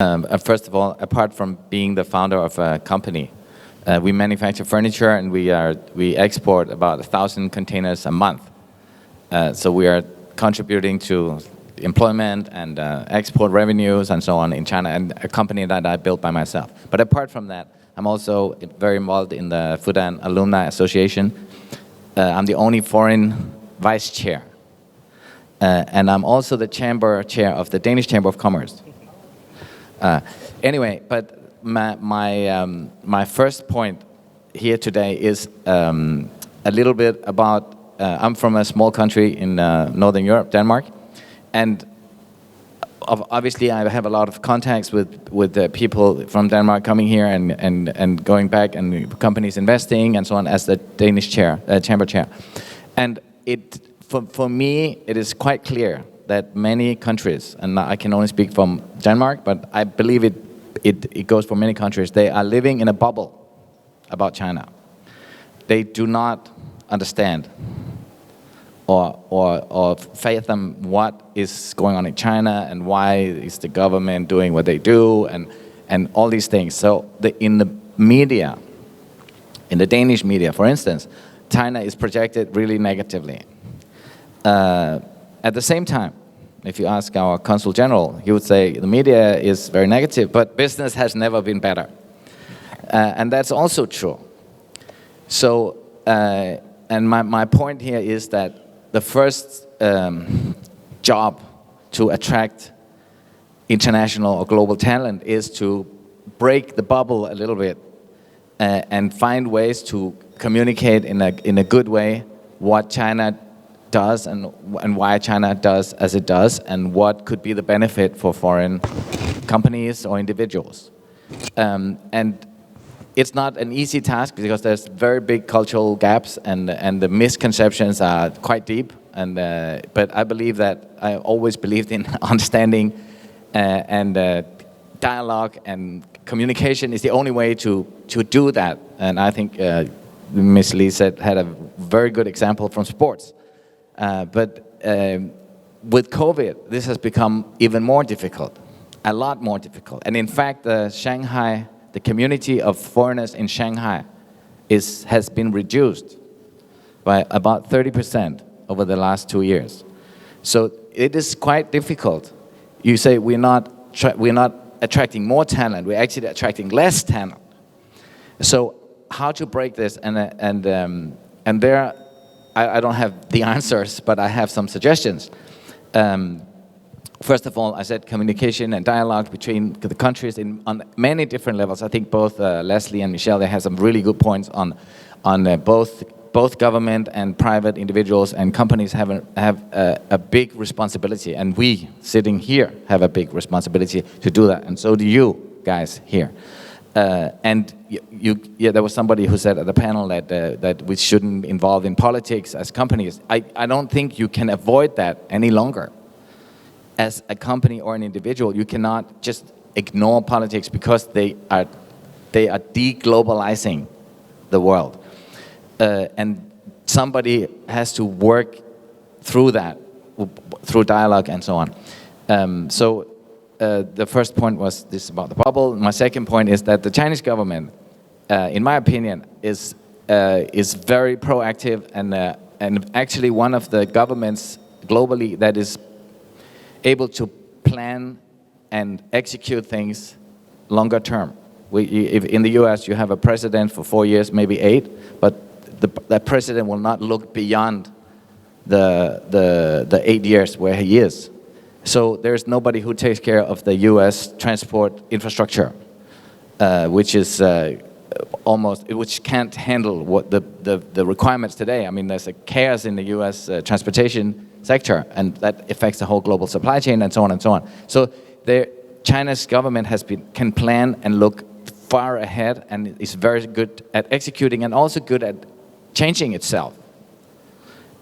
First of all, apart from being the founder of a company, we manufacture furniture and we export about 1,000 containers a month. So we are contributing to employment and export revenues and so on in China, and a company that I built by myself. But apart from that, I'm also very involved in the Fudan Alumni Association. I'm the only foreign vice chair. And I'm also the chamber chair of the Danish Chamber of Commerce. Anyway, but my first point here today is a little bit about, I'm from a small country in Northern Europe, Denmark, and obviously I have a lot of contacts with the people from Denmark coming here and going back, and companies investing and so on, as the Danish chamber chair. And for me, it is quite clear that many countries, and I can only speak from Denmark, but I believe it goes for many countries, they are living in a bubble about China. They do not understand or fathom what is going on in China and why is the government doing what they do and all these things. So in the media, in the Danish media, for instance, China is projected really negatively. At the same time, if you ask our Consul General, he would say the media is very negative, but business has never been better. And that's also true. So, and my point here is that the first job to attract international or global talent is to break the bubble a little bit and find ways to communicate in a good way what China does and why China does as it does, and what could be the benefit for foreign companies or individuals. And it's not an easy task because there's very big cultural gaps and the misconceptions are quite deep. But I believe that I always believed in understanding and dialogue and communication is the only way to do that. And I think Ms. Lee had a very good example from sports. But with COVID, this has become even more difficult, a lot more difficult. And in fact, the community of foreigners in Shanghai has been reduced by about 30% over the last 2 years. So it is quite difficult. You say we're not attracting more talent, we're actually attracting less talent. So how to break this? And there, I don't have the answers, but I have some suggestions. First of all, I said communication and dialogue between the countries on many different levels. I think both Leslie and Michelle, they have some really good points on both government and private individuals and companies have a big responsibility, and we sitting here have a big responsibility to do that, and so do you guys here. And there was somebody who said at the panel that we shouldn't involve in politics as companies. I don't think you can avoid that any longer. As a company or an individual, you cannot just ignore politics because they are deglobalizing the world. And somebody has to work through that, through dialogue and so on. The first point was this about the bubble. My second point is that the Chinese government, in my opinion, is very proactive and actually one of the governments globally that is able to plan and execute things longer term. If in the US you have a president for 4 years, maybe 8, but that president will not look beyond the 8 years where he is. So there's nobody who takes care of the US transport infrastructure, which can't handle what the requirements today. I mean, there's a chaos in the US transportation sector, and that affects the whole global supply chain and so on and so on. So China's government can plan and look far ahead and is very good at executing and also good at changing itself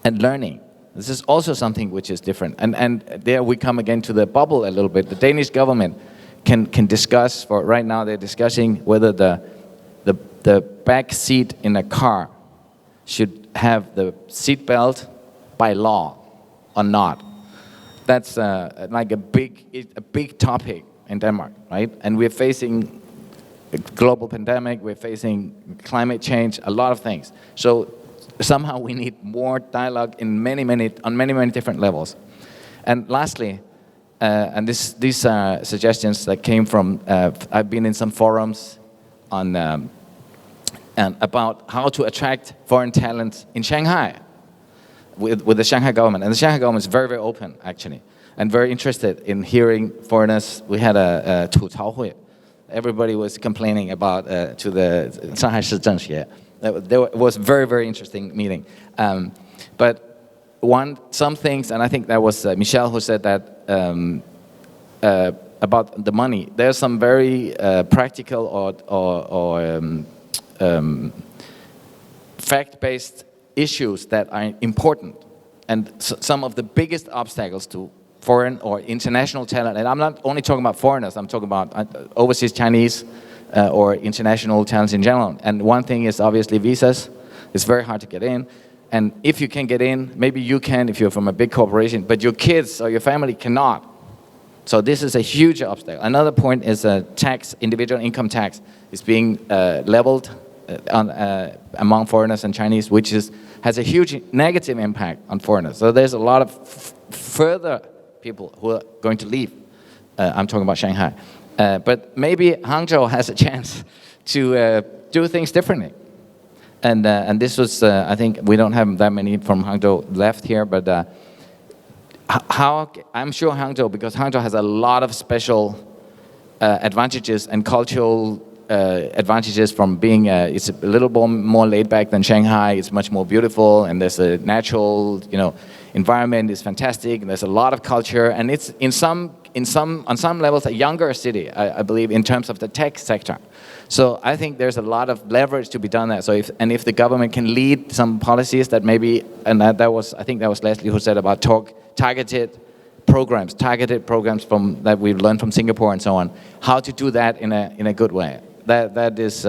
and learning. This is also something which is different. And there we come again to the bubble a little bit. The Danish government can discuss, for right now they're discussing whether the back seat in a car should have the seat belt by law or not. That's like a big topic in Denmark, right? And we're facing a global pandemic, we're facing climate change, a lot of things. So somehow we need more dialogue in on many different levels. And lastly, and these are suggestions that came from, I've been in some forums on and about how to attract foreign talent in Shanghai with the Shanghai government. And the Shanghai government is very open, actually, and very interested in hearing foreigners. We had a 吐槽会. Everybody was complaining about to the Shanghai Shi Zhengxue. It was a very interesting meeting. But some things, and I think that was Michelle who said that about the money. There's some very practical or fact-based issues that are important, and some of the biggest obstacles to foreign or international talent, and I'm not only talking about foreigners, I'm talking about overseas Chinese or international talents in general. And one thing is obviously visas. It's very hard to get in. And if you can get in, maybe you can if you're from a big corporation, but your kids or your family cannot. So this is a huge obstacle. Another point is tax, individual income tax is being leveled among foreigners and Chinese, which has a huge negative impact on foreigners. So there's a lot of further people who are going to leave. I'm talking about Shanghai. But maybe Hangzhou has a chance to do things differently. And this was, I think, we don't have that many from Hangzhou left here, but I'm sure Hangzhou, because Hangzhou has a lot of special advantages and cultural advantages from being, it's a little more laid back than Shanghai. It's much more beautiful, and there's a natural, environment is fantastic, and there's a lot of culture, and it's on some levels a younger city, I believe, in terms of the tech sector. So I think there's a lot of leverage to be done there. So if the government can lead some policies that maybe, and I think that was Leslie who said about targeted programs from that we've learned from Singapore and so on, how to do that in a good way. That is,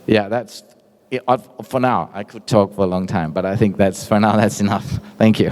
that's it. For now. I could talk for a long time, but I think for now that's enough. Thank you.